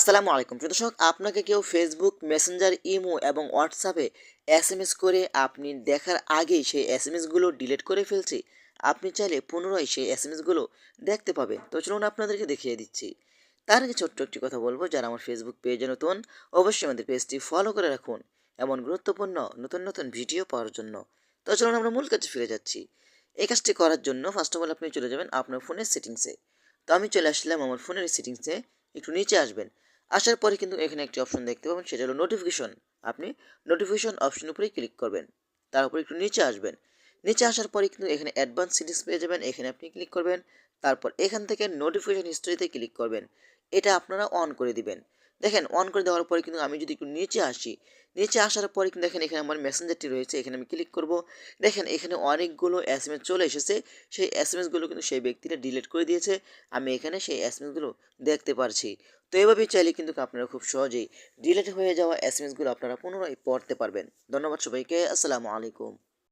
আসসালামু আলাইকুম প্রিয় দর্শক, আপনাকে কেউ ফেসবুক মেসেঞ্জার ইমো এবং হোয়াটসঅ্যাপে এসএমএস করে আপনি দেখার আগেই সেই এসএমএসগুলো ডিলিট করে ফেলছে। আপনি চাইলে পুনরায় সেই এসএমএসগুলো দেখতে পাবেন। তো চলুন আপনাদেরকে দেখিয়ে দিচ্ছি। তার আগে ছোট্ট একটি কথা বলবো, যারা আমার ফেসবুক পেজে নতুন অবশ্যই আমাদের পেজটি ফলো করে রাখুন এমন গুরুত্বপূর্ণ নতুন নতুন ভিডিও পাওয়ার জন্য। তো চলুন আমরা মূল কাজে ফিরে যাচ্ছি। এই কাজটি করার জন্য ফার্স্ট অফ অল আপনি চলে যাবেন আপনার ফোনের সেটিংসে। তো আমি চলে আসলাম আমার ফোনের সেটিংসে। একটু নিচে আসবেন। আসার পরে কিন্তু এখানে একটি অপশন দেখতে পাবেন, সেটা হলো নোটিফিকেশন। আপনি নোটিফিকেশন অপশনের উপরেই ক্লিক করবেন। তার উপরে একটু নিচে আসবেন। নিচে আসার পরে কিন্তু এখানে অ্যাডভান্স সেটিংস পেয়ে যাবেন, এখানে আপনি ক্লিক করবেন। তারপর এখান থেকে নোটিফিকেশন হিস্ট্রিতে ক্লিক করবেন। এটা আপনারা অন করে দিবেন। দেখেন, অন করে দেওয়ার পরে কিন্তু আমি যদি একটু নিচে আসি, নিচে আসার পরে কিন্তু দেখেন এখানে আমার মেসেঞ্জারটি রয়েছে, এখানে আমি ক্লিক করব। দেখেন এখানে অনেকগুলো এসএমএস চলে এসেছে। সেই এসএমএসগুলো কিন্তু সেই ব্যক্তিটা ডিলিট করে দিয়েছে। আমি এখানে সেই এসএমএসগুলো দেখতে পারছি। তো এভাবেই চাইলে কিন্তু আপনারা খুব সহজেই ডিলিট হয়ে যাওয়া এসএমএসগুলো আপনারা পুনরায় পড়তে পারবেন। ধন্যবাদ সবাইকে। আসসালামু আলাইকুম।